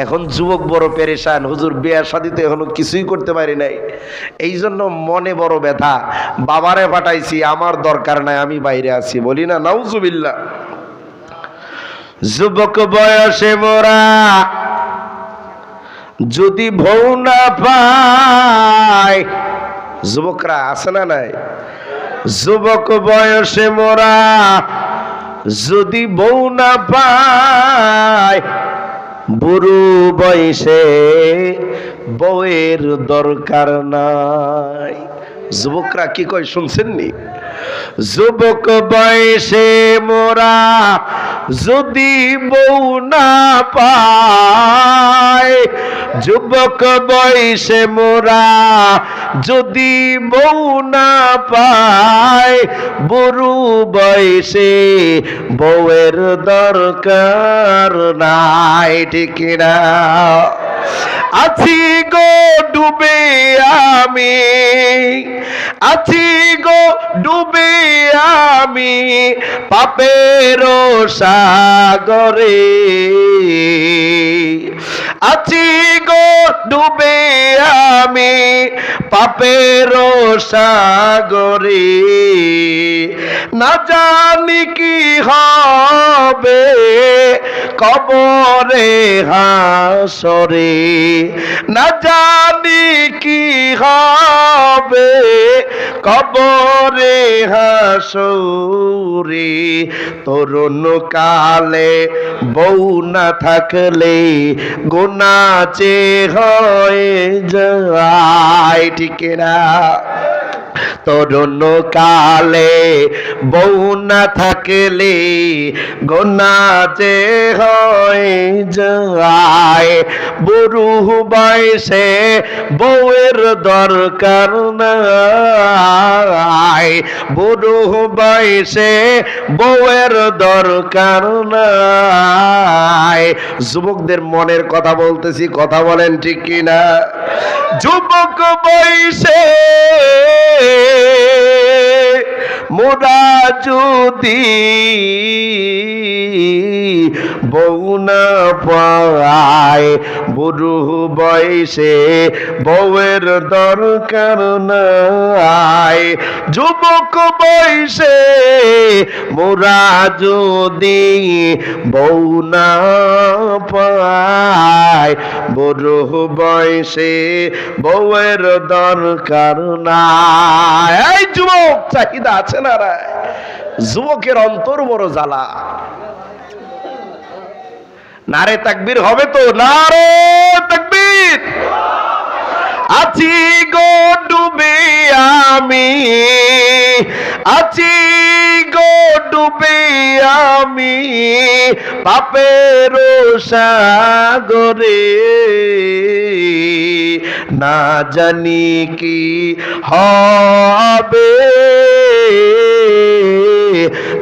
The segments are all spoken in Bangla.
এখন যুবক বড় পেরেশান, হুজুর বিয়া শাদিতে এখনো কিছুই করতে পারি নাই, এই জন্য মনে বড় ব্যথা। বাবারে পাঠাইছি, আমার দরকার নাই, আমি বাইরে আছি। বলি না নাউজুবিল্লাহ। যুবক বয়সে মোরা যদি বউ না পাই, যুবকরা আছে না নাই? যুবক বয়সে মোরা যদি বউ না পাই, বুড়ো বয়সে বউয়ের দরকার নাই। যুবকরা কি কয় শুনছেননি? যুবক বয়সে মোরা যদি বউ না পাই, যুবক বয়সে মোরা যদি বউ না পাই, বুড়ো বয়সে বউয়ের দরকার নাই। ঠিক না? আছি গো ডুবে আমি, আছি গো ডুবে আমি পাপের সাগরে, আছি গো ডুবে আমি পাপের সাগরে, না জানি কি হবে কবরে হাসরে, না জানি কি হবে কবরে হাসরে। তরুণ কালে বউ না থাকলে গুনাচে হয়ে যায়। ঠিক না? তরুণ কালে বউ না থাকলে গুনাচে হয়ে যায়, বুড়ো বয়সে বউয়ের দরকার নাই, বুড়ো বয়সে বউয়ের দরকার নাই। যুবকদের মনের কথা বলতেছি, কথা বলেন ঠিক কিনা? যুবক বয়সে মোরা যদি বউ না পাই, বুড়ো বয়সে বউয়ের দরকার নাই। যুবক বয়সে মোরা যদি বউ না পাই, বুড়ো বয়সে বউয়ের দরকার নাই। এই যুবক চাহিদা আছে না? যুবকের অন্তর বড় জ্বালা। নারে তাকবীর হবে তো? নারে তাকবীর। আছি গো ডুবে আমি, আছি গো ডুবে আমি পাপের সাগরে, না জানি কি হবে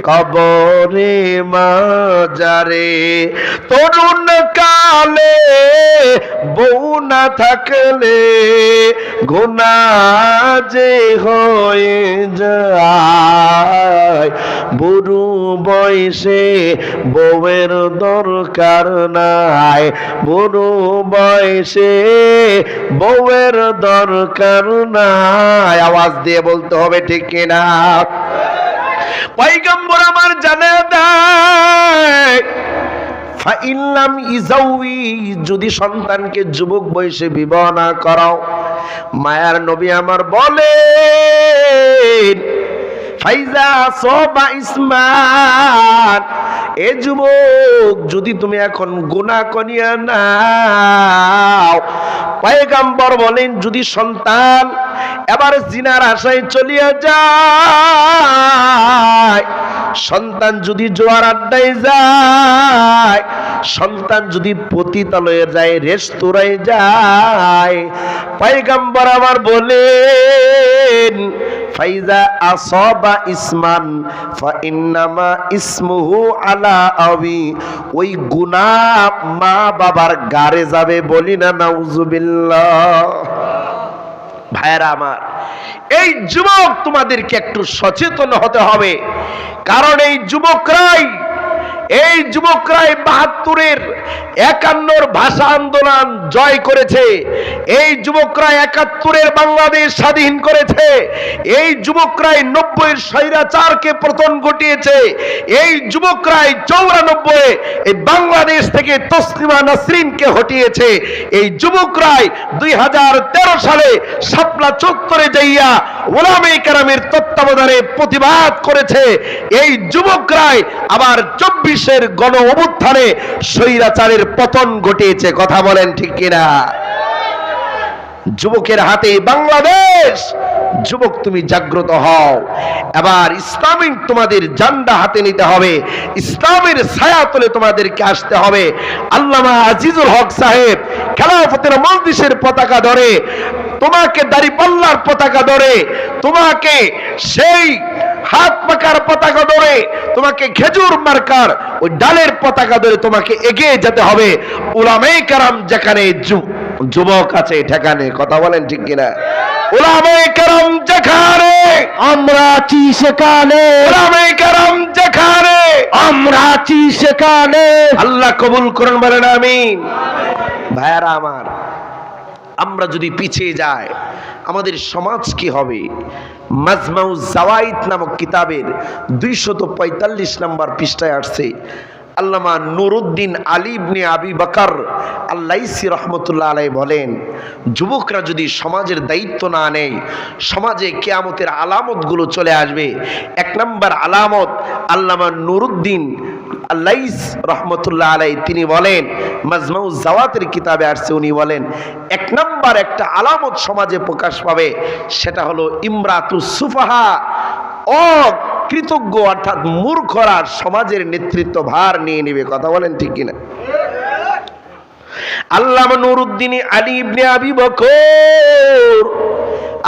কবরে মাজারে। তরুণ কালে বউ না থাকলে গুনাহ যে হয়ে যায়, বুড়ো বয়সে বউয়ের দরকার নাই, বুড়ো বয়সে বউয়ের দরকার নাই। আওয়াজ দিয়ে বলতে হবে ঠিক কিনা? পয়গম্বর আমার জানা দেয়, ফাইল্লাম ইজাউই, যদি সন্তানকে যুবক বয়সে বিবাহ না করাও, মায়ার নবী আমার বলেন, ফাইজা সবা ইসমান, এ যুবক যদি তুমি এখন গুনাহ করিয়া নাও, পয়গম্বর বলেন যদি সন্তান এবার জিনার আশায় চলিয়া যায়, সন্তান যদি জোয়ার আড্ডায় যায়, সন্তান যদি পতিতালয়ে যায়, রেস্তোরাঁয় যায়, পয়গম্বর আমার বলেন ফাইজা আসাবা ইসমান ফাইন্নামা ইসমুহু আলা আবি, ওই গুনাহ মা বাবার গারে যাবে। বলি না নাউজুবিল্লাহ। ভাইরা আমার, এই যুবক তোমাদেরকে একটু সচেতন হতে হবে, কারণ এই যুবকরাই এই যুবকরাই ৭২-এর ৫১-র ভাষা আন্দোলন জয় করেছে, এই যুবকরাই ৭১-এর বাংলাদেশ স্বাধীন করেছে, এই যুবকরাই ৯০-এর স্বৈরাচারকে পতন ঘটিয়েছে, এই যুবকরাই ৯৪-এ এই বাংলাদেশ থেকে তসলিমা নাসরিনকে হটিয়েছে, এই যুবকরাই ২০১৩ সালে শাপলা চত্বরে যাইয়া ওলামায়ে কেরামের তত্ত্বাবধানে প্রতিবাদ করেছে, এই যুবকরাই আবার ২৪-এর গণ অভ্যুত্থানে স্বৈরাচারের পতন ঘটিয়েছে। কথা বলেন ঠিক কিনা? যুবকের হাতে বাংলাদেশ। যুবক তুমি জাগ্রত হও, এবার ইসলামিক তোমাদের জান্ডা হাতে নিতে হবে, ইসলামের ছায়াতলে তোমাদেরকে আসতে হবে। আল্লামা আজিজুল হক সাহেব খেলাফতের মজলিসের পতাকা ধরে, তোমাকে দাড়িপাল্লার পতাকা ধরে, তোমাকে সেই হাত পাকার পতাকা ধরে, তোমাকে খেজুর মার্কার ওই ডালের পতাকা ধরে তোমাকে এগিয়ে যেতে হবে। উলামায়ে কেরাম যেখানে যুবক আছে সেখানে। কথা বলেন ঠিক কিনা? উলামায়ে কেরাম যেখানে আমরা আছি সেখানে, উলামায়ে কেরাম যেখানে আমরা আছি সেখানে। আল্লাহ কবুল করুন, বলেন আমিন। ভাইয়ারা আমার, আমরা যদি পিছিয়ে যাই আমাদের সমাজ কি হবে? মাজমাউজ জাওয়াইদ নামক কিতাবের ২৪৫ নম্বর পৃষ্ঠায় আসছে, আল্লামা নুরউদ্দিন আলী ইবনে আবি বকর আল-লাইসি রাহমাতুল্লাহ আলাইহি বলেন, যুবকরা যদি সমাজের দায়িত্ব না নেয় সমাজে কিয়ামতের আলামতগুলো চলে আসবে। ১ নম্বর আলামত আল্লামা নুরউদ্দিন আল-লাইস রাহমাতুল্লাহ আলাইহি তিনি বলেন, মাজমাউজ জাওয়াতের কিতাবে আসছে, উনি বলেন ১ নম্বর একটা আলামত সমাজে প্রকাশ পাবে, সেটা হলো ইমরাতুস সুফাহা, অকৃতজ্ঞ অর্থাৎ মূর্খরা সমাজের নেতৃত্ব ভার নিয়ে নেবে। কথা বলেন ঠিক কিনা? আল্লামা নুরউদ্দিন আলী ইবনে আবি বকর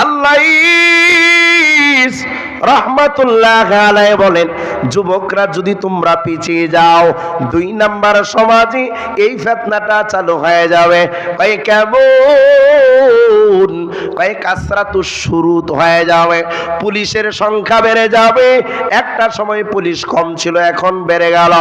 আল-লাইস রাহমাতুল্লাহ আলাইহি বলেন, যুবকরা যদি তোমরা পিছিয়ে যাও ২ নাম্বার সমাজে এই ফিতনাটা চালু হয়ে যাবে। কয় কেমন? কয় কাসরাতুস শুরুত হয়ে যাবে, পুলিশের সংখ্যা বেড়ে যাবে। একটা সময় পুলিশ কম ছিল, এখন বেড়ে গেল।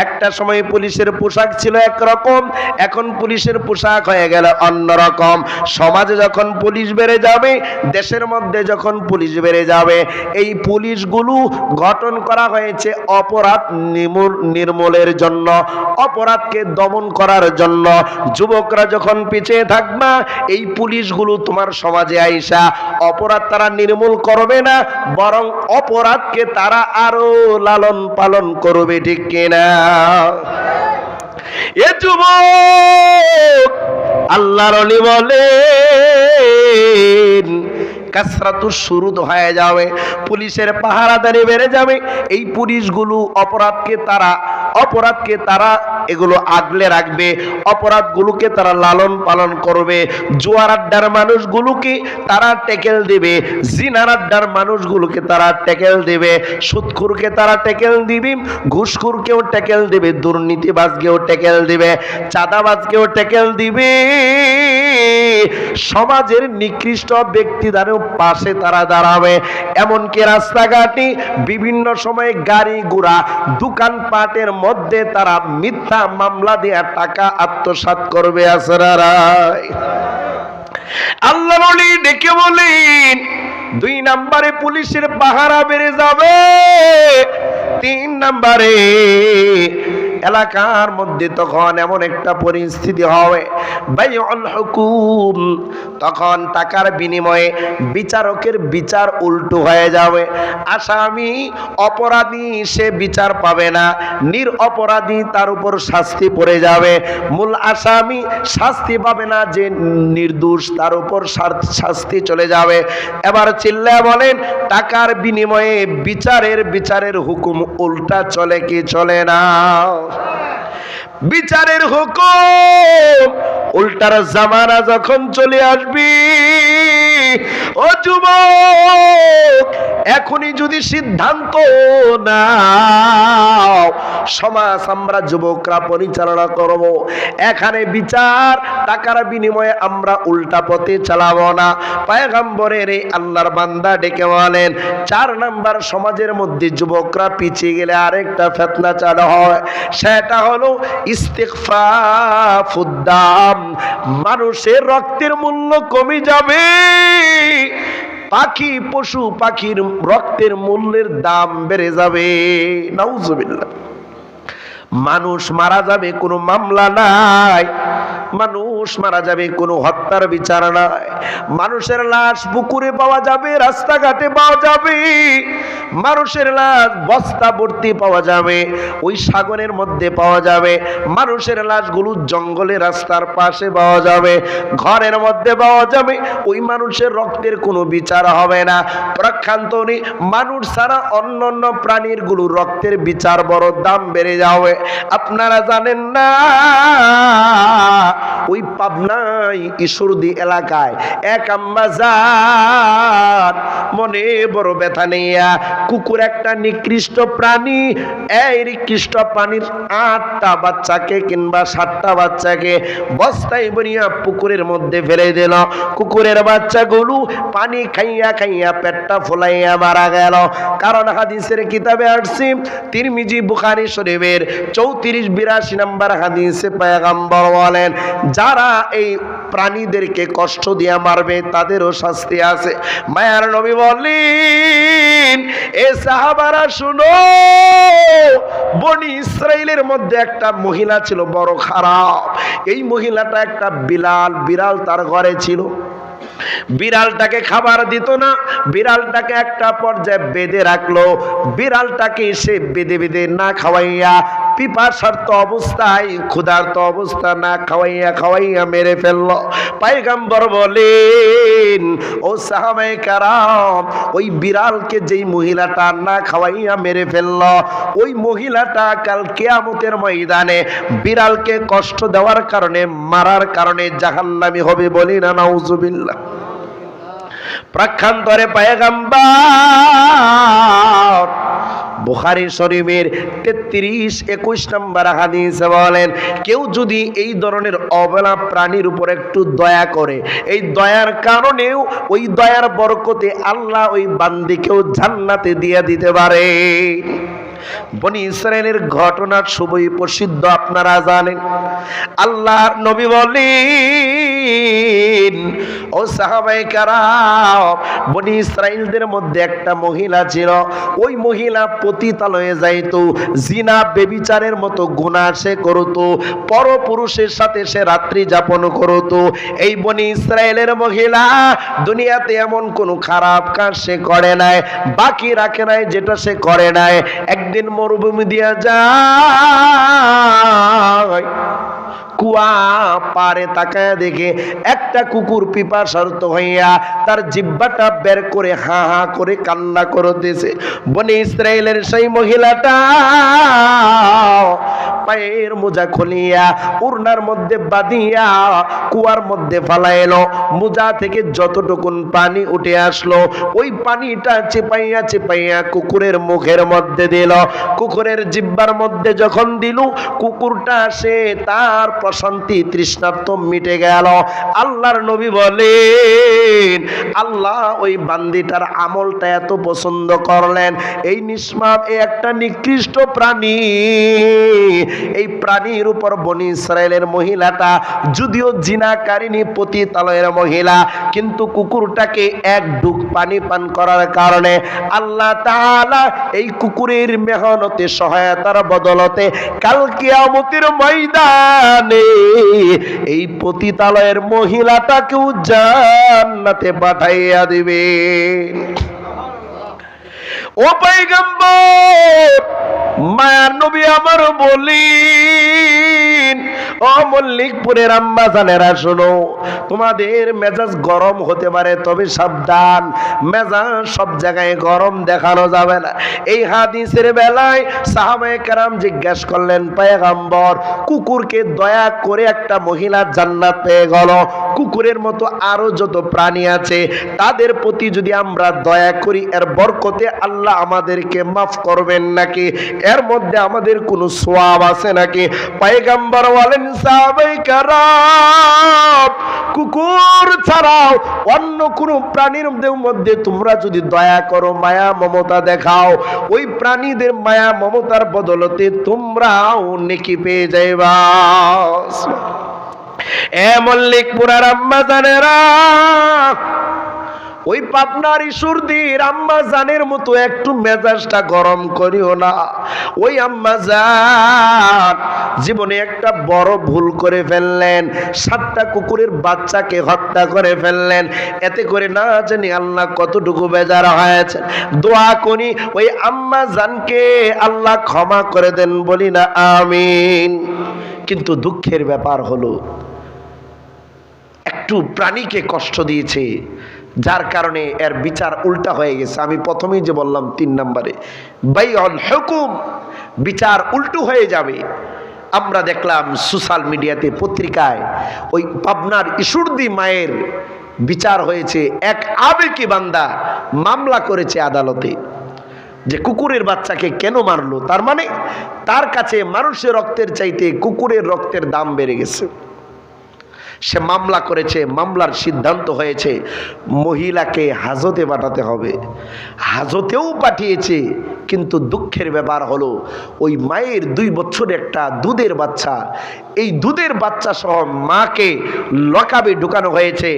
একটা সময় পুলিশের পোশাক ছিল একরকম, এখন পুলিশের পোশাক হয়ে গেল অন্যরকম। সমাজে যখন পুলিশ বেড়ে যাবে, দেশের মধ্যে যখন পুলিশ বেড়ে যাবে, এই পুলিশগুলো গঠন করা হয়েছে অপরাধ নির্মূলের জন্য, অপরাধকে দমন করার জন্য। যুবকরা যখন পিছিয়ে থাকবা, এই পুলিশগুলো তোমার সমাজে আইসা অপরাধ তারা নির্মূল করবে না, বরং অপরাধকে তারা আরো লালন পালন করবে। ঠিক কিনা? এ যুবক, আল্লাহর ওলি বলেন কাসরাতুস শুরুত হয়ে যাবে, পুলিশের পাহারাদারি বেড়ে যাবে। এই পুলিশগুলো অপরাধকে তারা এগুলো আগলে রাখবে, অপরাধগুলোকে তারা লালন পালন করবে। জুয়ার আড্ডার মানুষগুলোকে তারা টেকেল দিবে, জিনার আড্ডার মানুষগুলোকে তারা টেকেল দিবে, সুদখোরকে তারা টেকেল দিবে, ঘুষখোরকেও টেকেল দিবে, দুর্নীতিবাজকেও টেকেল দিবে, চাঁদাবাজকেও টেকেল দিবে। সমাজের নিকৃষ্ট ব্যক্তিদের পাশে তারা দাঁড়াবে। এমনকি রাস্তাঘাটে বিভিন্ন সময় গাড়ি ঘোড়া দোকানপাটের মধ্যে তারা মিথ্যা মামলা দিয়ে টাকা আত্মসাৎ করবে। আসরারাই আল্লাহ বলি ডেকে বলেন, ২ নম্বরে পুলিশের পাহারা বেড়ে যাবে। ৩ নম্বরে এলাকার মধ্যে তখন এমন একটা পরিস্থিতি হবে, বাইউল হুকুম, তখন টাকার বিনিময়ে বিচারকের বিচার উল্টো হয়ে যাবে। আসামি অপরাধী সে বিচার পাবে না, নিরপরাধী তার উপর শাস্তি পড়ে যাবে। মূল আসামি শাস্তি পাবে না, যে নির্দোষ তার উপর শাস্তি চলে যাবে। এবার চিল্লায়া বলেন, টাকার বিনিময়ে বিচারের হুকুম উল্টা চলে কি চলে না? বিচারের হুকুম উল্টার জামানা যখন চলে আসবে, ও যুবক, এখনই যদি সিদ্ধান্ত নাও, সমাজ আমরা যুবকরা পরিচালনা করব। এখানে বিচার টাকার বিনিময়ে আমরা উল্টা পথে চালাবো না। পয়গম্বরের এই আল্লাহর বান্দা ডেকে বলেন, 4 নাম্বার সমাজের মধ্যে যুবকরা পিছিয়ে গেলে আরেকটা ফিতনা চালু হয়, সেটা হলো ইস্তিগফাফুদ্দাম। মানুষের রক্তের মূল্য কমে যাবে, পাখি পশু পাখির রক্তের মূল্যের দাম বেড়ে যাবে। নাউজুবিল্লাহ। মানুষ মারা যাবে, কোনো মামলা নাই। মানুষ মারা যাবে, কোনো হত্যার বিচার নাই। মানুষের লাশ পুকুরে পাওয়া যাবে, রাস্তাঘাটে পাওয়া যাবে। মানুষের লাশ বস্তা ভর্তি পাওয়া যাবে, ওই সাগরের মধ্যে পাওয়া যাবে। মানুষের লাশগুলো জঙ্গলে রাস্তার পাশে পাওয়া যাবে, ঘরের মধ্যে পাওয়া যাবে। ওই মানুষের রক্তের কোনো বিচার হবে না। প্রক্ষান্ত নেই, মানুষ ছাড়া অন্যান্য প্রাণীর গুলো রক্তের বিচার বড় দাম বেড়ে যাবে। আপনারা জানেন না, ওই পাবনায় ঈশ্বরদী এলাকায় এক আম্মাজান মনে বড় ব্যথা নিয়া কুকুর, একটা নিকৃষ্ট প্রাণী, এই নিকৃষ্ট প্রাণীর 8টা বাচ্চাকে কিংবা 7টা বাচ্চাকে বস্তায় বনিয়া পুকুরের মধ্যে ফেলে দিল। কুকুরের বাচ্চাগুলো পানি খাইয়া খাইয়া পেটটা ফুলাইয়া মারা গেল। কারণ হাদিসের কিতাবে আসছে, তিরমিজি বুখারী শরীফের 34-82 নম্বর হাদিসে পয়গম্বর বলেন, যারা এই প্রাণীদেরকে কষ্ট দিয়া মারবে তাদেরও শাস্তি আছে। মায়ার নবী বলেন, এ সাহাবারা শুনো, বনি ইসরাইলের মধ্যে একটা মহিলা ছিল বড় খারাপ। এই মহিলাটা একটা বিড়াল তার ঘরে ছিল। বিড়ালটাকে খাবার দিত না, বিড়ালটাকে একটা পর্যায়ে বেঁধে রাখলো। বিড়ালটাকে সে বেঁধে বেঁধে না খাওয়াইয়া, পিপাসার্ত অবস্থায়, ক্ষুধার্ত অবস্থা না খাওয়াইয়া মেরে ফেললো। পয়গম্বর বলেন, ও সাহাবায়ে কেরাম, ওই বিড়ালকে যেই মহিলাটা না খাওয়াইয়া মেরে ফেললো, ওই মহিলাটা কাল কিয়ামতের ময়দানে বিড়ালকে কষ্ট দেওয়ার কারণে, মারার কারণে জাহান্নামী হবে। বলি না নাউজুবিল্লাহ। প্রক্ষান্তরে পয়গম্বর বুখারী শরীফের 33-21 নম্বর হাদিসে বলেন, কেউ যদি এই ধরনের অবলা প্রাণীর উপর একটু দয়া করে, এই দয়ার কারণেও, ওই দয়ার বরকতে আল্লাহ ওই বান্দীকেও জান্নাতে দিয়ে দিতে পারে। বনি ইসরাইলের ঘটনা খুবই প্রসিদ্ধ, আপনারা জানেন। আল্লাহর নবী বলেন, ও সাহাবায়ে কেরাম, বনি ইসরাইলদের মধ্যে একটা মহিলা ছিল। ওই মহিলা পতিতালয়ে যাইতো, জিনা বেবিচারের মতো গুনাহ সে করতো, পরপুরুষের সাথে সে রাত্রি যাপন করতো। এই বনি ইসরাইলের মহিলা দুনিয়াতে এমন কোনো খারাপ কাজ সে করে নাই, বাকি রাখে নাই যেটা সে করে নাই। একদিন মরুভূমি দিয়া যায়, কুয়া পারে তাকায় দেখে একটা কুকুর পিপাসার্ত হইয়া তার জিহ্বাটা বের করে হা হা করে কান্না করতেছে। বনি ইসরাইলের সেই মহিলাটা পায়ের মোজা খুলিয়া উড়নার মধ্যে বাঁধিয়া কুয়ার মধ্যে ফালাইলো। মোজা থেকে যতটুকুন পানি উঠে আসলো, ওই পানিটা চেপাইয়া চেপাইয়া কুকুরের মুখের মধ্যে দিল। কুকুরের জিহ্বার মধ্যে যখন দিল, কুকুরটা সে তার প্রশান্তি তৃষ্ণার্ত মিটে গেল। আল্লাহর নবী বলেন, আল্লাহ ওই বান্দিটার আমলটা এত পছন্দ করলেন। এই নিষ্পাপ, এই একটা নিকৃষ্ট প্রাণী, এই প্রাণীর উপর বনি ইসরাইলের মহিলাটা যদিও জিনাকারিনী, পতিতালয়ের মহিলা, কিন্তু কুকুরটাকে এক ডুক পানি পান করার কারণে আল্লাহ তাআলা এই কুকুরের মেহনতে, সহায়তার বদলতে কাল কিয়ামতের ময়দানে এই পতিতালয়ের মহিলাটাকেও জান্নাতে পাঠাইয়া দিবে। ও পয়গম্বর, মায়ার নবী আমার বলেন, ও ও মল্লিকপুরের আম্মা জানেরা শোনো, তোমাদের মেজাজ গরম হতে পারে, তবে সাবধান, মেজাজ সব জায়গায় গরম দেখানো যাবে না। এই হাদিসের বেলায় সাহাবায়ে কেরাম জিজ্ঞাসা করলেন, পয়গম্বর, কুকুরকে দয়া করে একটা মহিলা জান্নাত পেয়ে গেল, কুকুরের মতো আরো যত প্রাণী আছে তাদের প্রতি যদি আমরা দয়া করি, এর বরকতে আল্লাহ আমাদেরকে মাফ করবেন নাকি? এর মধ্যে আমাদের কোনো সওয়াব আছে নাকি? পয়গম্বর বলেন, সাহাবায়ে কেরাম, কুকুর ছাড়াও অন্য কোনো প্রাণীর মধ্যে তোমরা যদি দয়া করো, মায়া মমতা দেখাও, ওই প্রাণীদের মায়া মমতার বদলতে তোমরাও নেকি পেয়ে যাইবা। এ মল্লিকপুরার আম্মা জানেরা, ওই পাবনার ঈশ্বরদীর আম্মা জানের মতো একটু মেজাজটা গরম করিও না। ওই আম্মা জান জীবনে একটা বড় ভুল করে ফেললেন, 7টা কুকুরের বাচ্চাকে হত্যা করে ফেললেন। এতে করে না জানি আল্লাহ কতটুকু বেজার হয়েছে। দোয়া করি ওই আম্মা জানকে আল্লাহ ক্ষমা করে দেন, বলি না আমিন। কিন্তু দুঃখের ব্যাপার হলো, একটু প্রাণীকে কষ্ট দিয়েছে, যার কারণে এর বিচার উল্টা হয়ে গেছে। আমি প্রথমেই যে বললাম 3 নম্বরে বাইউল হুকুম, বিচার উল্টো হয়ে যাবে। আমরা দেখলাম সোশ্যাল মিডিয়াতে, পত্রিকায়, ওই পাবনার ঈশ্বরদী মায়ের বিচার হয়েছে। এক আবেগী বান্দা মামলা করেছে আদালতে যে কুকুরের বাচ্চাকে কেন মারলো, তার মানে তার কাছে মানুষের রক্তের চাইতে কুকুরের রক্তের দাম বেড়ে গেছে। সে মামলা করেছে, মামলার সিদ্ধান্ত হয়েছে মহিলাকে হাজতে পাঠাতে হবে। হাজতেও পাঠিয়েছে, কিন্তু দুঃখের ব্যাপার হলো ওই মায়ের 2 বছরের একটা দুধের বাচ্চা, এই দুধের বাচ্চা সহ মাকে লকআপে ঢুকানো হয়েছে,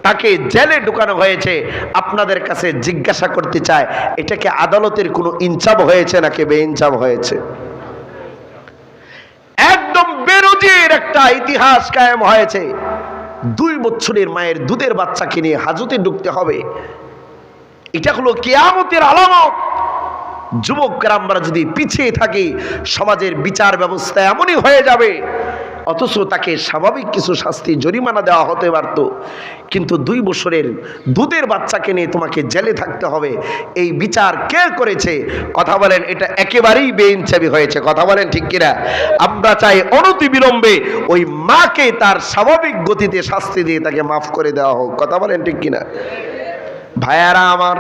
তাকে জেলে ঢুকানো হয়েছে। আপনাদের কাছে জিজ্ঞাসা করতে চায়, এটা কি আদালতের কোনো ইনসাফ হয়েছে নাকি বেইনসাফ হয়েছে? একদম বেরোজের একটা ইতিহাস কায়েম হয়েছে। 2 বছরের মায়ের দুধের বাচ্চাকে নিয়ে হাজতে ঢুকতে হবে, এটা হলো কিয়ামতের আলামত। যুবকরা আমরা যদি পিছিয়ে থাকি, সমাজের বিচার ব্যবস্থা এমনই হয়ে যাবে। অথচ তাকে স্বাভাবিক কিছু শাস্তি, জরিমানা দেওয়া হতে পারত, কিন্তু 2 বছরের দুধের বাচ্চাকে নিয়ে তোমাকে জেলে থাকতে হবে। এই বিচার কে করেছে? কথা বলেন, এটা একেবারেই বেইনসাফি হয়েছে। কথা বলেন ঠিক কিনা? আমরা চাই অনতিবিলম্বে ওই মাকে তার স্বাভাবিক গতিতে শাস্তি দিয়ে তাকে মাফ করে দেওয়া হোক। কথা বলেন ঠিক কিনা? ভাইয়ারা আমার,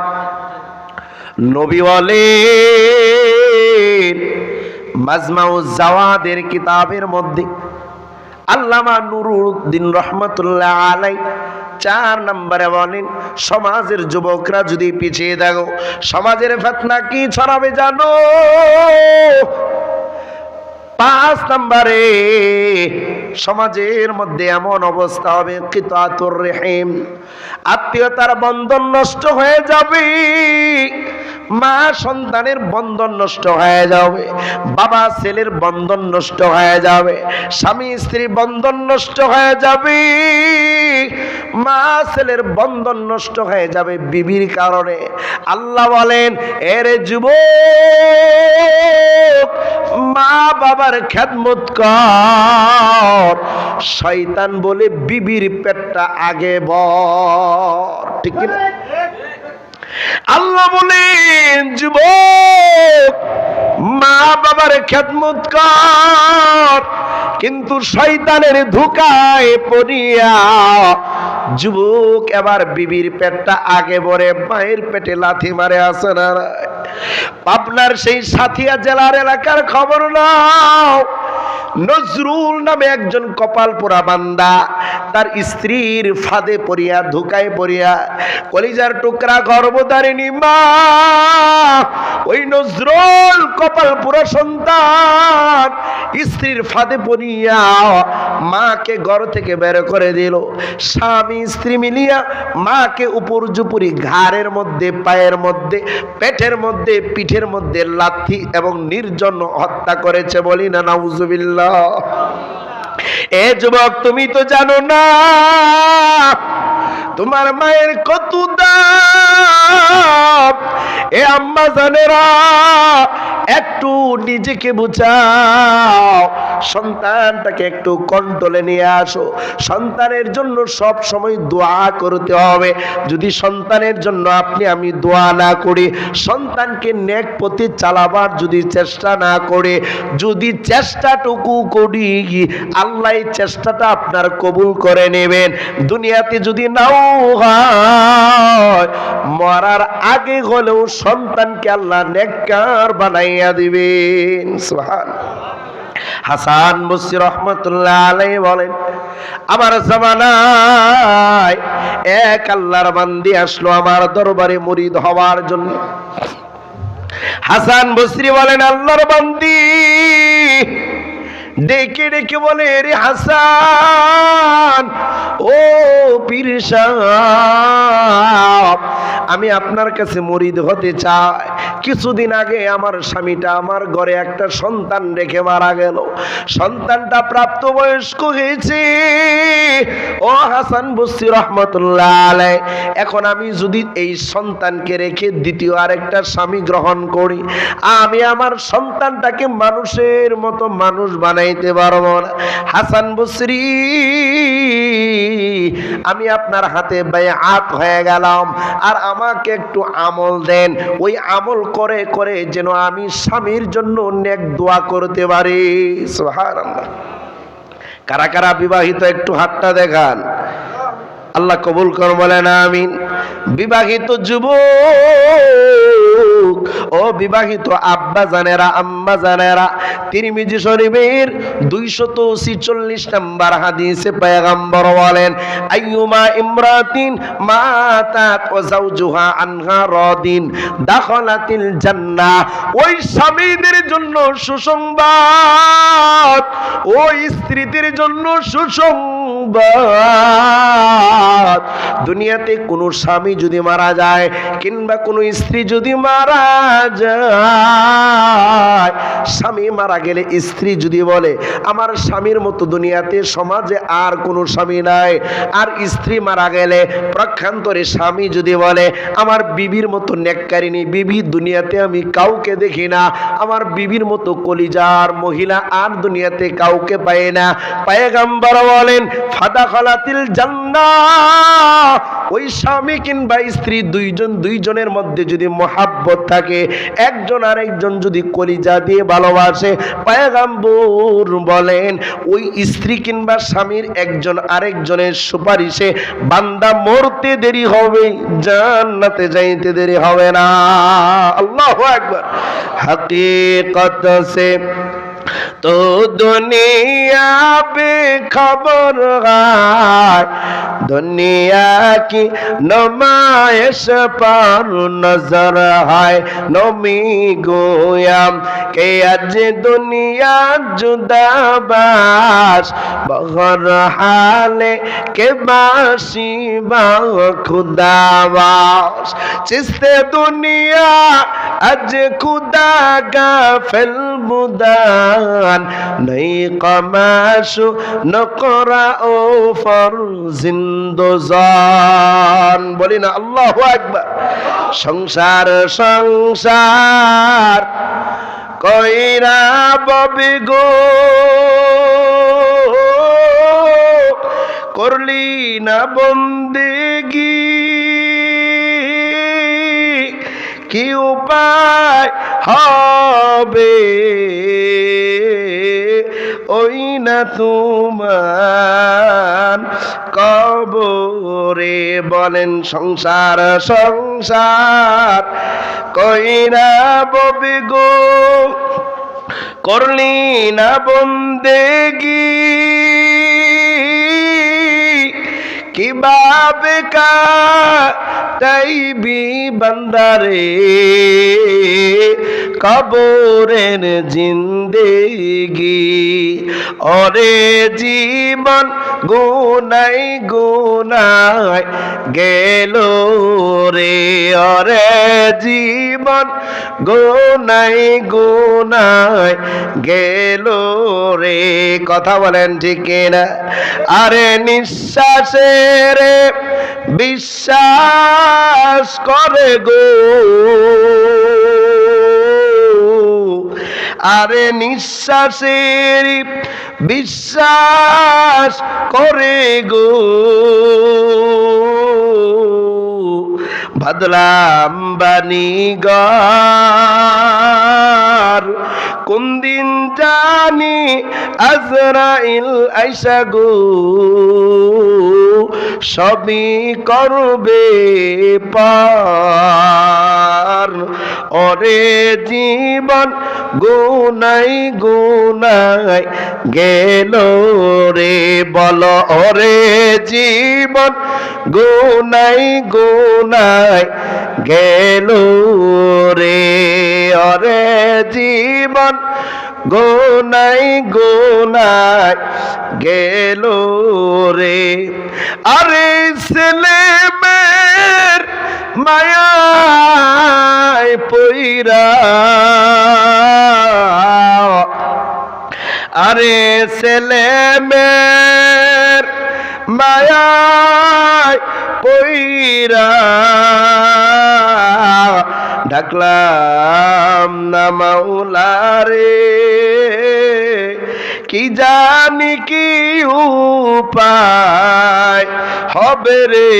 নবী বলেন মাজমাউজ জাওয়াদের কিতাবের মধ্যে আল্লামা নুরুদ্দিন রহমতুল্লাহ আলাই 4 নম্বরে বলেন, সমাজের যুবকরা যদি পিছিয়ে থাকো, সমাজের ফিতনা কি ছড়াবে জানো? 5 নম্বরে সমাজের মধ্যে এমন অবস্থা হবে, কিতাতুর রহিম, আত্মীয়তার বন্ধন নষ্ট হয়ে যাবে, মা সন্তানের বন্ধন নষ্ট হয়ে যাবে, বাবা ছেলের বন্ধন নষ্ট হয়ে যাবে, স্বামী স্ত্রীর বন্ধন নষ্ট হয়ে যাবে, মা ছেলের বন্ধন নষ্ট হয়ে যাবে বিবির কারণে। আল্লাহ বলেন, এর যুবক, মা বাবার খেদমত কর, শয়তান বলে বিবির পেটটা আগে বর। ঠিক কি না? আল্লাহ বলেন, যুবক, মা বাবার খেদমত কর, কিন্তু শয়তানের ধোঁকায় পড়িয়া যুবক এবার বিবির পেটটা আগে ভরে মায়ের পেটে লাথি মারে। আসে না? পাবনার সেই সাথিয়া জেলার এলাকার খবর নাও। নজরুল নামে একজন কপাল পোড়া বান্দা, তার স্ত্রীর ফাঁদে পড়িয়া, ধোঁকায় পড়িয়া, কলিজার টুকরা গর্ভধারিণী মা, ওই নজরুল কপাল পোড়া সন্তান স্ত্রীর ফাঁদে পড়িয়া মাকে ঘর থেকে বের করে দিল। স্বামী স্ত্রী মিলিয়া মাকে উপর জুপুরি ঘাড়ের মধ্যে, পায়ের মধ্যে, পেটের মধ্যে, পিঠের মধ্যে লাথি এবং নির্জন হত্যা করেছে। বলি না নাউজুবিল্লাহ। এ যুবক, তুমি তো জানো না তোমার মায়ের কত দাম। এ আম্মা জানেরা, একটু নিজেকে বুঝাও, সন্তানটাকে একটু কন্ট্রোলে নিয়ে আসো। সন্তানের জন্য সব সময় দোয়া করতে হবে। যদি সন্তানের জন্য আমি দোয়া না করি, সন্তানকে নেক পথে চালাবার যদি চেষ্টা না করে, যদি চেষ্টাটুকু করি, আল্লাহ এই চেষ্টাটা আপনার কবুল করে নেবেন। দুনিয়াতে যদি নাও হয়, মরার আগে হলেও সন্তানকে আল্লাহ নেককার বানাইয়া দিবেন। সুবহানাল্লাহ। হাসান বসরি রহমাতুল্লাহ আলাইহি বলেন, আমার জামানায় এক আল্লাহর বান্দি আসলো আমার দরবারে মুরিদ হওয়ার জন্য। হাসান বসরি বলেন, আল্লাহর বান্দি ডেকে ডেকে বলে, রে হাসান, ও পীর সাহেব, আমি আপনার কাছে মুরিদ হতে চাই। কিছুদিন আগে আমার স্বামীটা আমার ঘরে একটা সন্তান রেখে মারা গেল। সন্তানটা প্রাপ্তবয়স্ক হয়েছে। ও হাসান বসরি রহমাতুল্লাহ আলাইহি, এখন আমি যদি এই সন্তানকে রেখে দ্বিতীয় আরেকটা স্বামী গ্রহণ করি, আমি আমার সন্তানটাকে মানুষের মতো মানুষ বানাইতে পারবো না। হাসান বসরি, আমি আপনার হাতে বাইআত হয়ে গেলাম, আর আমাকে একটু আমল দেন। ওই আমল করে করে যেন আমি স্বামীর জন্য নেক দোয়া করতে পারি। সুবহানাল্লাহ। কারা কারা বিবাহিত একটু হাতটা দেখান, আল্লাহ কবুল কর, বলেন আমিন। বিবাহিত যুবক ও বিবাহিত আব্বা জানেরা, আম্মা জানেরা, তিরমিজি শরীফের 246 নম্বর হাদিসে পয়গম্বর বলেন, আইয়ুমা ইমরাতিন মাতাত ওয়া যাওজুহা আনহা রাদিন দাখালাতিল জান্নাহ। ওই স্বামীদের জন্য সুসংবাদ, ওই স্ত্রীদের জন্য সুসংবাদ। দুনিয়াতে কোনো স্বামী যদি মারা যায়, কিংবা কোনো স্ত্রী যদি মারা যায়, স্বামী মারা গেলে স্ত্রী যদি বলে আমার স্বামীর মতো দুনিয়াতে সমাজে আর কোনো স্বামী নাই, আর স্ত্রী মারা গেলে প্রক্ষান্তরে স্বামী যদি বলে আমার বিবির মতো নেককারিনী বিবি দুনিয়াতে আমি কাউকে দেখি না, আমার বিবির মতো কলিজার মহিলা আর দুনিয়াতে কাউকে পাই না। পয়গম্বর বলেন, ফাদাখালাতিল জান্নাহ। ওই স্বামী কিংবা স্ত্রী দুইজনের মধ্যে যদি মহাব্বত থাকে, একজন আরেকজন যদি কলিজা দিয়ে ভালোবাসে, পয়গম্বর বলেন ওই স্ত্রী কিংবা স্বামীর একজন আরেকজনের সুপারিশে বান্দা মরতে দেরি হবে, জান্নাতে যাইতে দেরি হবে না। আল্লাহু আকবার। হकीकत से तो दुनिया बेखबर है, दुनिया की नुमाइश पर नजर है। नमी गोयाम के आज दुनिया जुदाबाश, बहर हाले के बाशी बा खुदाबाश। चिस्ते दुनिया आज खुदा गाफिल बुदान, नहीं कमाशु नकरा ओ फर जिंदोजान। बोली ना अल्लाहु আকবার। সংসার সংসার কইরা ববি গো, করলি না বন্দেগি, কি উপায় হবে ওই না তোমার কবরে। বলেন সংসার সংসার কইরা ববি গো, করলি না বন্দেগি, কিভাবে কাটাইবি বান্দারে কবরের জিন্দেগি। ওরে জীবন গুনাই গুনাই গেল রে ওরে জীবন গুনাই গুনাই গেল রে। কথা বলেন ঠিক কিনা? আরে নিঃশ্বাসের বিশ্বাস করে গো, আরে নিঃশ্বাসের বিশ্বাস করে গো, বাদলাম বাণীগর কোন দিন জানি আজরাইল আইসা গো, সবই করবে পার ওরে জীবন গুনাই গুনাই গেল রে। বলো ওরে জীবন গুনাই গুনাই গেল রে ওরে জীবন গুনাই গুনাই গেল রে। আরে ছেলে মেয়ের মায়ায় পইরা, আরে ছেলে মেয়ের মায়ায় পইরা ডাকলাম না মাওলারে, কি জানি কি উপায় হবে রে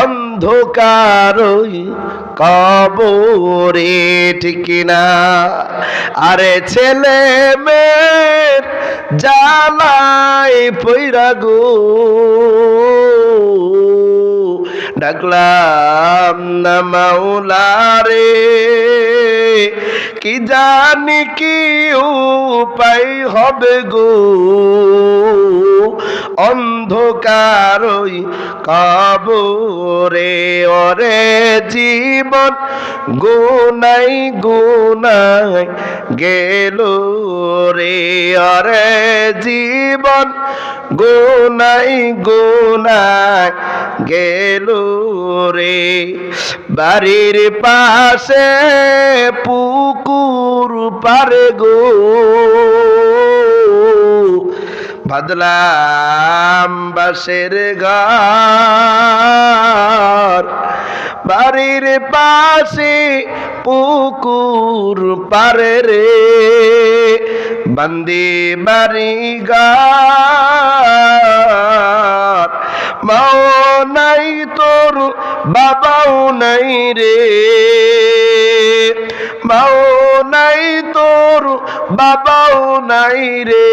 অন্ধকারই কবরে। ঠিক না? আরে ছেলে মেয়ের জালায় পইরা গো ডাকলাম না মাওলারে, কি জানি কি উপায় হবে গো অন্ধকারই কবরে ওরে জীবন গুনাই গুনাই গেল রে ওরে জীবন গুনাই গুনাই গেল রে। বাড়ির পাশে পুকুর পারে গো বাদলাম বাঁশের ঘর, বাড়ির পাশে পুকুর পারে রে বান্দি বাড়ি ঘর। মাও নাই তোর বাবাও নাই রে, মাও নাই তোর বাবাও নাই রে,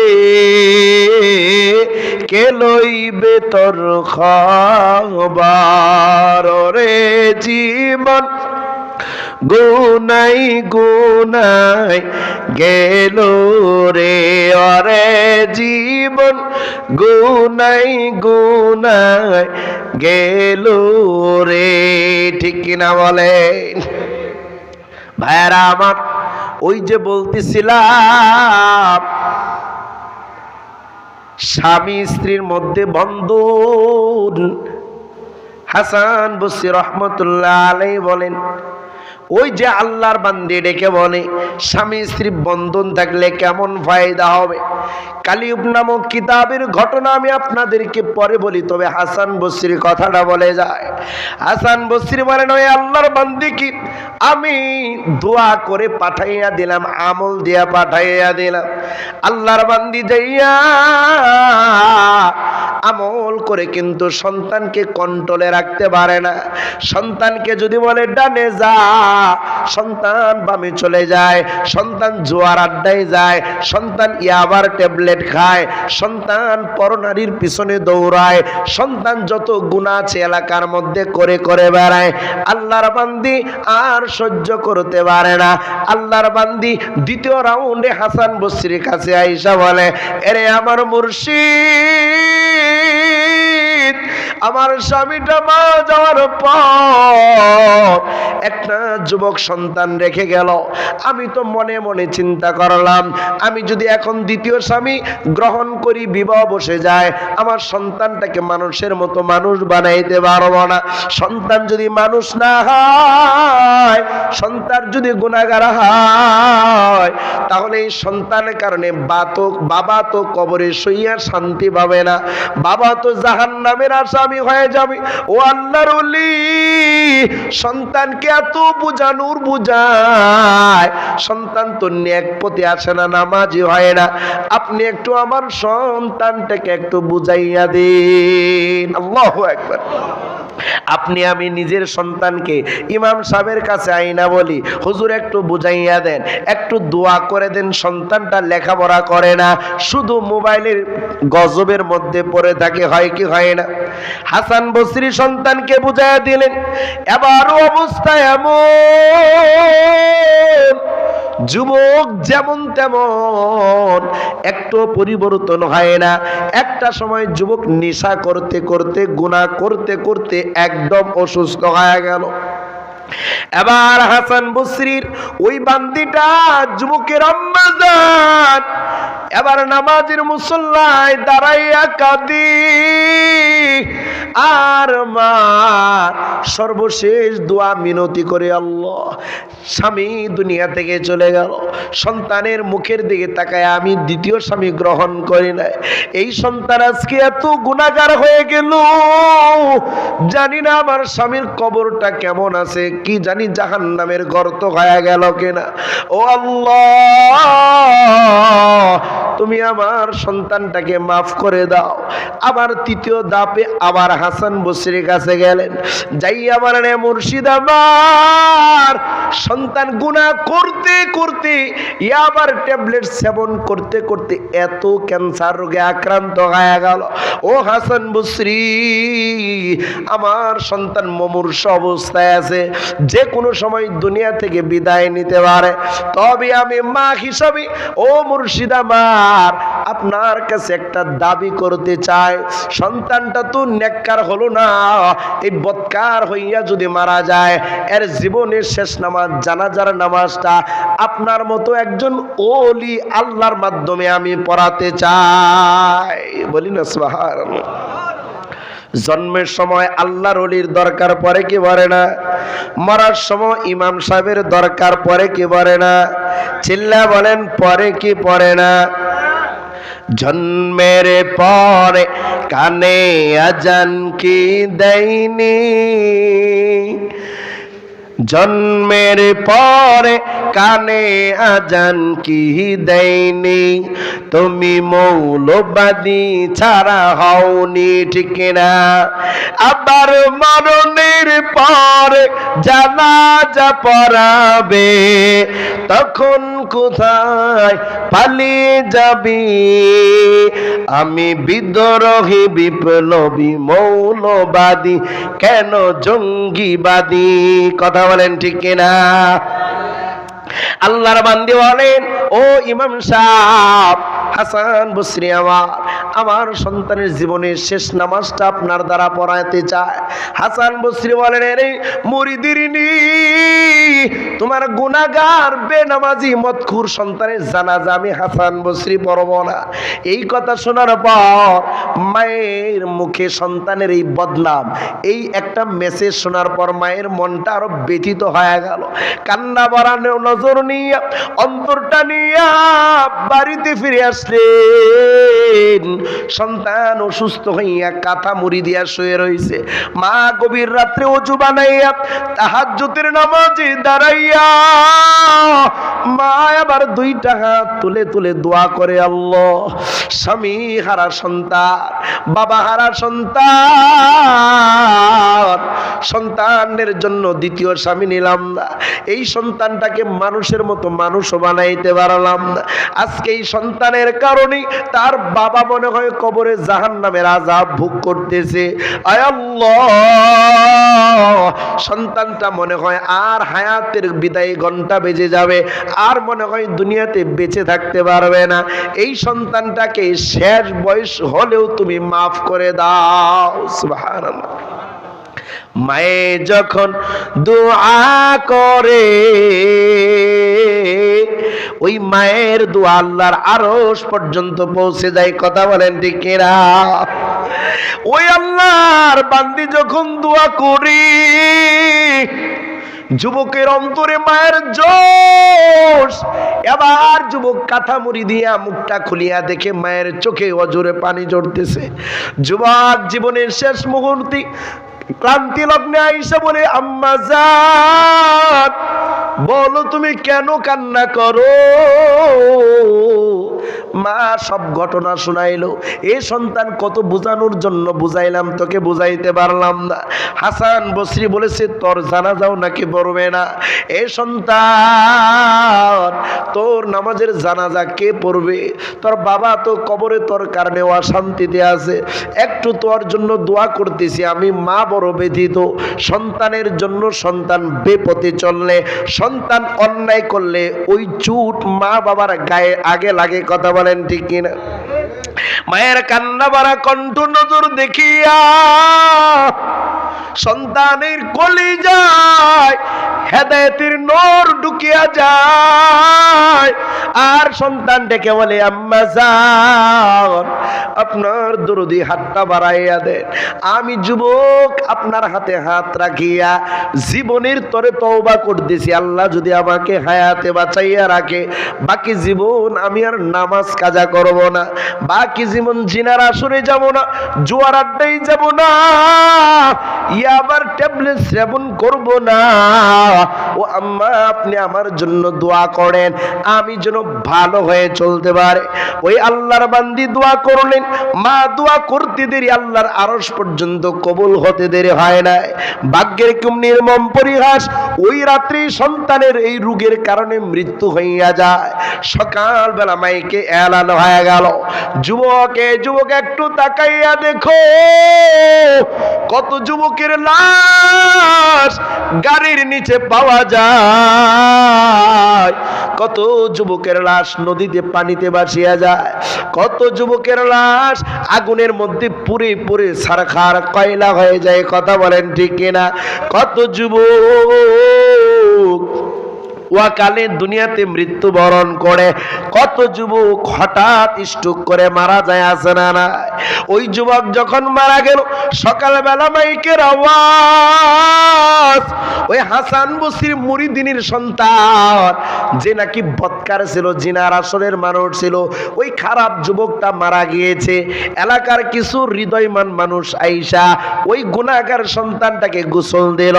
কে লইবে তোর খবর রে জীবন গুনাই গুনাই গেল রে ওরে জীবন গুনাই গুনাই গেল রে। ঠিক কিনা বলেন ভাইয়ারা আমার? ওই যে বলতেছিলাম স্বামী স্ত্রীর মধ্যে বন্ধন, হাসান বসরি রহমতুল্লাহ আলাইহি বলেন ওই যে আল্লাহর বান্দী ডেকে বলে স্বামী স্ত্রী বন্ধন থাকলে কেমন ফায়দা হবে। কালিউব নামক কিতাবের ঘটনা আমি আপনাদেরকে পরে বলি, তবে হাসান বসরি কথাটা বলে যায়। হাসান বসরি বলেন ওই আল্লাহর বান্দী কি আমি দোয়া করে পাঠাইয়া দিলাম, আমল দিয়া পাঠাইয়া দিলাম, আল্লাহর বান্দী যাইয়া আমল করে কিন্তু সন্তানকে কন্ট্রোলে রাখতে পারে না। সন্তানকে যদি বলে ডানে যা, সন্তান বামে চলে যায়, সন্তান জোয়ার আড্ডায় যায়, সন্তান ইয়াবার ট্যাবলেট খায়, সন্তান পরনারীর পিছনে দৌড়ায়, সন্তান যত গুনাহ আছে এলাকার মধ্যে করে করে বেড়ায়। আল্লাহর বান্দি আর সহ্য করতে পারে না। আল্লাহর বান্দি দ্বিতীয় রাউন্ডে হাসান বসরির কাছে আইসা বলে এরে আমার মুর্শিদ, আমার স্বামীটা মারা যাওয়ার পর একটা যুবক সন্তান রেখে গেল। আমি তো মনে মনে চিন্তা করলাম, আমি যদি এখন দ্বিতীয় স্বামী গ্রহণ করি, বিবাহ বসে যায়, আমার সন্তানটাকে মানুষের মতো মানুষ বানাইতে পারবো না। সন্তান যদি মানুষ না হয়, সন্তান যদি গুনাহগার হয়, তাহলে এই সন্তানের কারণে বাবা তো কবরে শুইয়া শান্তি পাবে না, বাবা তো জাহান্নামের আসামি হয়ে যাবে। ও আল্লাহর ওলি, সন্তানকে এত বুঝানোর বুঝায়, সন্তান তো নেক পথে আসে না, নামাজি হয় না। আপনি একটু আমার সন্তানটাকে একটু বুঝাইয়া দিন। আল্লাহু আকবার। আপনি আমি নিজের সন্তানকে ইমাম সাহেবের কাছে আইনা বলি, হুজুর একটু বুঝাইয়া দেন, একটু দোয়া করে দেন, সন্তানটা লেখাপড়া করে না, শুধু মোবাইলের গজবের মধ্যে পড়ে থাকে, হয় কি হয় না? হাসান বসরি সন্তানকে বুঝাইয়া দিলেন, এবার অবস্থা এমন, যুবক যেমন তেমন, একটু পরিবর্তন হয় না। একটা সময় যুবক নেশা করতে করতে, গুনাহ করতে করতে একদম অসুস্থ হয়ে গেল। এবার হাসান বসরির ওই বান্দিটা যুবকের আম্মা জান এবার নামাজের মুসল্লায় দাঁড়াইয়া কাঁদি, আর মা সর্বশেষ দোয়া মিনতি করে, আল্লাহ, স্বামী দুনিয়া থেকে চলে গেল, সন্তানের মুখের দিকে তাকায় আমি দ্বিতীয় স্বামী গ্রহণ করি না, এই সন্তান আজকে এত গুনাহগার হয়ে গেল, জানি না আমার স্বামীর কবরটা কেমন আছে, কি জানি জাহান্নামের গর্ত হয়ে গেল কিনা। ও আল্লাহ, তুমি আমার সন্তানটাকে মাফ করে দাও। আবার তৃতীয় ধাপে আবার হাসান বসরির কাছে গেলেন, যাইয়া বলেন, মুর্শিদ, আমার সন্তান গুনাহ করতে করতে, আবার ট্যাবলেট সেবন করতে করতে এত ক্যান্সার রোগে আক্রান্ত হয়ে গেল। ও হাসান বসরি, আমার সন্তান মুমূর্ষ অবস্থায় আছে, যে কোনো সময় দুনিয়া থেকে বিদায় নিতে পারে। তবে আমি মা হিসাবে, ও মুর্শিদ আমার, আপনার কাছে একটা দাবি করতে চাই, সন্তানটা তো নেককার হলো না, এই বদকার হইয়া যদি মারা যায়, এর জীবনের শেষ নামাজ জানাজার নামাজটা আপনার মতো একজন ওলি আল্লাহর মাধ্যমে আমি পড়াতে চাই। বলি না সুবহানাল্লাহ। জন্মের সময় আল্লাহর ওলির দরকার পড়ে কি পড়ে না? মরার সময় ইমাম সাহেবের দরকার পড়ে কি পড়ে না? চিল্লা বলেন, পড়ে কি পড়ে না? জন্মের পরে কানে আজান কি দেয়নি, জন্মের পরে কানে আজান কি দেয়নি, তুমি মৌলবাদী ছাড়া হওনি, ঠিক না? আবার মরণের পরে জানাজা পড়াবে, তখন কোথায় পালিয়ে যাবি? আমি বিদ্রোহী, বিপ্লবী, মৌলবাদী, কেন জঙ্গিবাদী? কথা বলেন ঠিক কিনা? আল্লাহর বান্দী বলেন, ও ইমাম সাহেব, হাসান বসরি আমার সন্তানের জীবনের শেষ নামাজটা আপনার দ্বারা পড়াতে চায়। হাসান বসরি বলেন, রে মুরিদিনী, তোমার গুনাহগার বেনামাজি মদখুর সন্তানের জানাজা আমি হাসান বসরি পড়ব না। এই কথা শোনার পর মায়ের মুখে সন্তানের এই বদনাম, এই একটা মেসেজ শোনার পর মায়ের মনটা আরো ব্যথিত হয়ে গেল। কান্না ভরা নজর নিয়ে, অন্তরটা নিয়ে বাড়িতে ফিরে আসলেন। সন্তান অসুস্থ হইয়া কাঁথা মুড়ি দিয়া শুয়ে রয়েছে। মা গভীর রাত্রে ওযু বানাইয়া তাহাজ্জুদের নামাজে দাঁড়াইয়া মা আবার দুইটা হাত তুলে তুলে দোয়া করে, আল্লাহ, স্বামী হারা সন্তান, বাবা হারা সন্তান, সন্তানের জন্য দ্বিতীয় স্বামী নিলাম না, এই সন্তানটাকে মানুষের মতো মানুষও বানাইতে পারলাম না। আজকে এই সন্তানের কারণে তার বাবা মনে হয় কবরে জাহান্নামের আযাব ভোগ করতেছে। আয় আল্লাহ, সন্তানটা মনে হয় আর হায়াতের বিদায় ঘন্টা বেজে যাবে, আর মনে হয় দুনিয়াতে বেঁচে থাকতে পারবে না। এই সন্তানটাকে শেষ বয়স হলেও তুমি মাফ করে দাও। সুবহানাল্লাহ। মায়ে যখন দোয়া করে ওই মায়ের দোয়া আল্লাহর আরশ পর্যন্ত পৌঁছে যায়। কথা বলেন ঠিক কিনা? ওই আল্লাহর বান্দি যখন দোয়া করি, যুবকের অন্তরে মায়ের জোশ। এবার যুবক কাঁথা মুড়ি দিয়া মুখটা খুলিয়া দেখে মায়ের চোখে অজরে পানি ঝরতেছে। যুবক জীবনের শেষ মুহূর্তে ক্লান্তি লগ্নে আইসা বলে, আম্মা জান, বলো তুমি কেন কান্না করো? মা সব ঘটনা শুনাইলো। এ সন্তান কত বোঝানোর জন্য বুঝাইলাম, তোকে বুঝাইতে পারলাম না। হাসান বসরি বলেছে, তোর জানাজাও নাকি পড়বে না। এ সন্তান, তোর নামাজের জানাজা কে পড়বে? তোর বাবা তো কবরে তোর কারণে অশান্তিতে আছে। একটু তোর জন্য দোয়া করতেছি। আমি মা বড় ব্যথিত। সন্তানের জন্য সন্তান বেপথে চললে, সন্তান অন্যায় করলে ওই চুট মা বাবার গায়ে আগে লাগে। কথা বলেন ঠিক কিনা? মায়ের কান্না ভরা কণ্ঠ নজর দেখিয়া সন্তানের কলিজায় হেদায়েতের নূর ঢুকিয়া যায়। আর সন্তান ডেকে বলে, আম্মা জান, আপনার দরদি হাতটা বাড়াইয়া দেন। আমি যুবক আপনার হাতে হাত রাখিয়া জীবনের তরে তওবা করতেছি। আল্লাহ যদি আমাকে হায়াতে বাঁচাইয়া রাখে, বাকি জীবন আমি আর নামাজ কাজা করব না, বাকি জীবন জিনার আসরে যাব না, জুয়ার আড্ডায় যাব না, ইয়াবার ট্যাবলেট সেবন করব না। ও আম্মা, আপনি আমার জন্য দোয়া করেন, আমি যেন ভালো হয়ে চলতে পারে। ওই আল্লাহর বান্দি দোয়া করলেন। মা দোয়া করতে দেরি, আল্লাহর আরশ পর্যন্ত কবুল হতে দেরি হয় না। ভাগ্যের কোন নির্মম পরিহাস, ওই রাত্রি সন্তানের এই রোগের কারণে মৃত্যু হইয়া যায়। সকালবেলা মাইকে এলান হয়ে গেল, যুবক একটু তাকাইয়া দেখো, কত যুবকের লাশ গাড়ির নিচে পাওয়া যায়, কত যুবকের লাশ নদীতে পানিতে ভাসিয়া যায়, কত যুবকের লাশ আগুনের মধ্যে পুড়ে পুড়ে ছারখার কয়লা হয়ে যায়। কথা বলেন ঠিক কিনা? কত যুবক ওয়াকালে দুনিয়াতে মৃত্যুবরণ করে, কত যুবক হঠাৎ স্ট্রোক করে মারা যায়, আছে না না? ওই যুবক যখন মারা গেল, সকালবেলা মাইকের আওয়াজ, ওই হাসান বসরির মুরিদিনের সন্তান যে নাকি বদকার ছিল, জিনার আসরের মানুষ ছিল, ওই খারাপ যুবকটা মারা গিয়েছে। এলাকার কিছু হৃদয়মান মানুষ আইসা ওই গুনাহগার সন্তানটাকে গোসল দিল,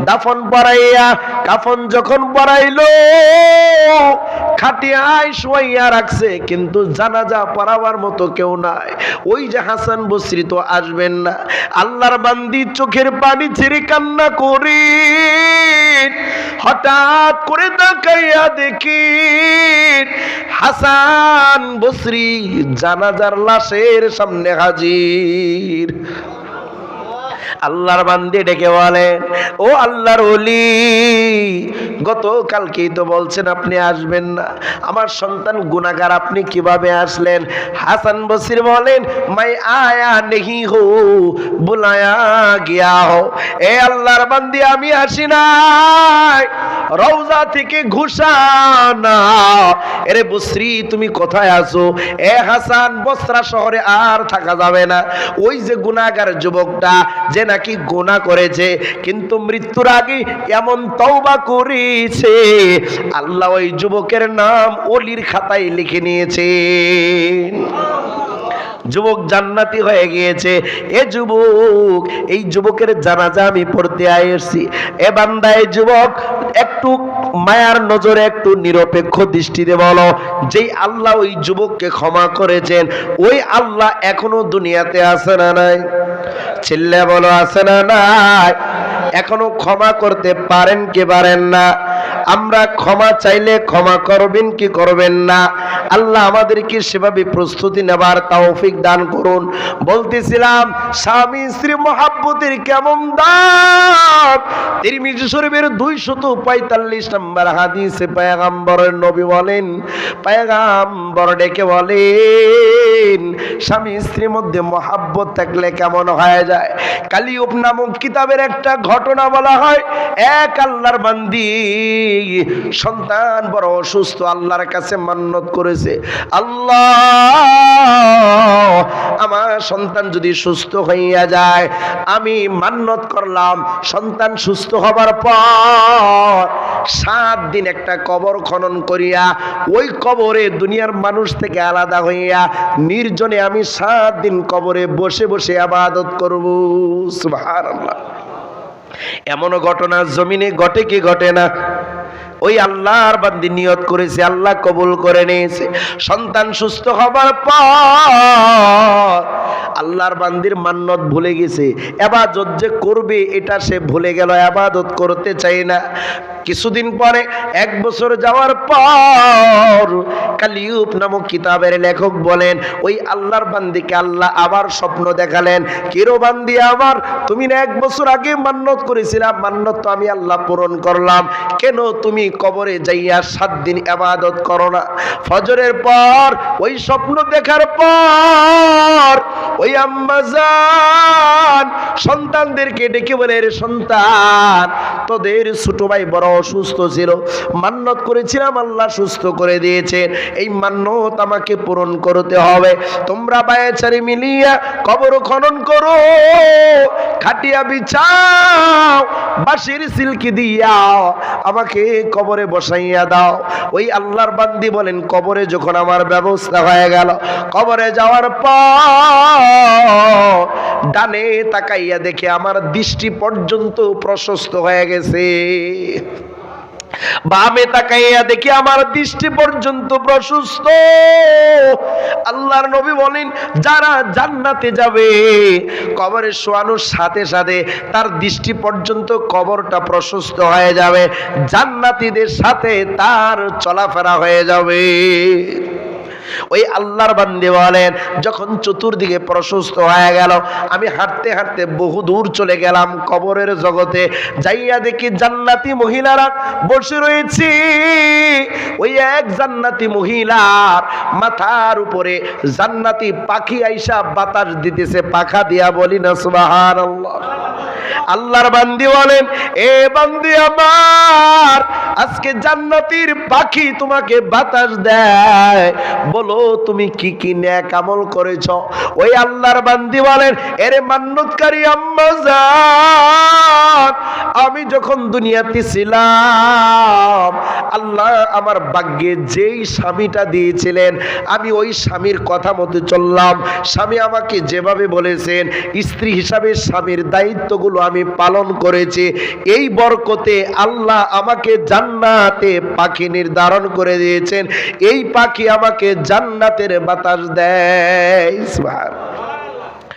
দাফন পরাইয়া কাফন যখন পরাইল, খাটিয়ায় শোয়াইয়া রাখছে, কিন্তু জানাজা পড়াবার মতো কেউ নাই। ওই যে হাসান বসরি তো আসবেন না। আল্লাহর বান্দি চোখের পানি ছেড়ে কান্না করি, হঠাৎ করে তাকাইয়া দেখি হাসান বসরি জানাজার লাশের সামনে হাজির। আল্লাহর বান্দি ডেকে বলেন, ও আল্লাহর ওলি, গতকালকেই তো বলছেন আপনি আসবেন না, আমার সন্তান গুনাহগার, আপনি কিভাবে আসলেন? হাসান বসরি বলেন, মাই আয়া নেহি হো বুলায়া গিয়া হো। এ আল্লাহর বান্দি, আমি আসি নাই, রওজা থেকে ঘুষানা। এরে বসরি, তুমি কোথায় আছো? এ হাসান, বসরা শহরে আর থাকা যাবে না। ওই যে গুনাহগার যুবকটা যে নাকি গুনাহ করেছে, কিন্তু মৃত্যুর আগে এমন তওবা করেছে, আল্লাহ ওই যুবকের নাম ওলির খাতায় লিখে নিয়েছেন। যুবক জান্নাতি হয়ে গিয়েছে। এ যুবক, এই যুবকের জানাজা আমি পড়তে আইছি। এ বান্দা, এই যুবক একটু মায়ার নজরে, একটু নিরপেক্ষ দৃষ্টিতে বলো, যেই আল্লাহ ওই যুবককে ক্ষমা করেছেন, ওই আল্লাহ এখনো দুনিয়াতে আছে না নাই? চিল্লা বলো, আছে না নাই? এখনো ক্ষমা করতে পারেন কি পারেন না? আমরা ক্ষমা চাইলে ক্ষমা করবেন কি করবেন না? আল্লাহ আমাদেরকে সেভাবে প্রস্তুতি নেবার তৌফিক দান করুন। বলতেছিলাম স্বামী স্ত্রী মহাব্বতের কেমন দাম। তিরমিজি শরীফের 245 নম্বর হাদিসে পয়গম্বরের নবী বলেন, পয়গম্বর ডেকে বলেন স্বামী স্ত্রীর মধ্যে মহাব্বত থাকলে কেমন হয়ে যায়। কালিউব নামক কিতাবের একটা ঘটনা বলা হয়। এক আল্লাহর বান্দি সন্তান বড় অসুস্থ, আল্লাহর কাছে মান্নত করেছে, আল্লাহ আমার সন্তান যদি সুস্থ হইয়া যায়, আমি মান্নত করলাম সন্তান সুস্থ হবার পর 7 দিন একটা কবর খনন করিয়া ওই কবরে দুনিয়ার মানুষ থেকে আলাদা হইয়া নির্জনে আমি 7 দিন কবরে বসে বসে ইবাদত করব। সুবহানাল্লাহ। এমন ঘটনা জমিনে ঘটে কি ঘটে না? ওই আল্লাহর বান্দি নিয়ত করেছে, আল্লাহ কবুল করে নিয়েছে। সন্তান সুস্থ হবার পর আল্লাহর বান্দির মান্নত ভুলে গেছে, ইবাদত যে করবে এটা সে ভুলে গেল, ইবাদত করতে চাই না। কিছুদিন পরে 1 বছর যাওয়ার পর কালিউব নামক কিতাবের লেখক বলেন ওই আল্লাহর বান্দিকে আল্লাহ আবার স্বপ্ন দেখালেন, কিরো বান্দি আমার, তুমি না 1 বছর আগে মান্নত করেছিলাম, মান্নত তো আমি আল্লাহ পূরণ করলাম, কেন তুমি কবরে যাইয়া 7 দিন ইবাদত করো না? ফজরের পর ওই স্বপ্ন দেখার পর ওই আম্মা জান সন্তানদেরকে ডেকে বলে, রে সন্তান, তোদের ছোট ভাই বড় অসুস্থ ছিল, মান্নত করেছিলাম আল্লাহ সুস্থ করে দিয়েছেন, এই মান্নত আমাকে পূরণ করতে হবে। তোমরা বায়াচারি মিলিয়া কবর খনন করো, খাটিয়া বিছাও, বাঁশের সিলকি দিয়া আমাকে কবরে বসাইয়া দাও। ওই আল্লাহর বান্দি বলেন কবরে যখন আমার ব্যবস্থা হয়ে গেল, কবরে যাওয়ার পর ডানে তাকাইয়া দেখে আমার দৃষ্টি পর্যন্ত প্রশস্ত হয়ে গেছে, বামে তাকাইয়া দেখি আমার দৃষ্টি পর্যন্ত প্রশস্ত। আল্লাহর নবী বলেন যারা জান্নাতে যাবে কবরে শোয়ানোর সাথে সাথে তার দৃষ্টি পর্যন্ত কবরটা প্রশস্ত হয়ে যাবে, জান্নাতীদের সাথে তার চলাফেরা হয়ে যাবে। ওই আল্লাহর বান্দি বলেন যখন চতুর্দিকে প্রশস্ত হয়ে গেল, আমি হাঁটতে হাঁটতে বহু দূর চলে গেলাম কবরের জগতে, যাইয়া দেখি জান্নাতি মহিলারা বসে রয়েছে। ওই এক জান্নাতি মহিলার মাথার উপরে জান্নাতি পাখি আইসা বাতাস দিতেছে, পাখা দিয়া বলি না সুবহানাল্লাহ। আল্লাহর বান্দি বলেন, এ বান্দি আমার, আজকে জান্নাতীর পাখি তোমাকে বাতাস দেয়, বলো তুমি কি কি নেক আমল করেছো? ওই আল্লাহর বান্দি বলেন, এরে মান্নতকারী আম্মা জান, আমি যখন দুনিয়াতে ছিলাম আল্লাহ আমার ভাগ্যে যেই স্বামীটা দিয়েছিলেন আমি ওই স্বামীর কথা মতো চললাম, স্বামী আমাকে যেভাবে বলেছেন স্ত্রী হিসাবে স্বামীর দায়িত্বগুলো আমি পালন করেছি, এই বরকতে আল্লাহ আমাকে জান্নাতে পাখি নির্ধারণ করে দিয়েছেন, এই পাখি আমাকে জান্নাতের বাতাস দেয়। সুবহানাল্লাহ।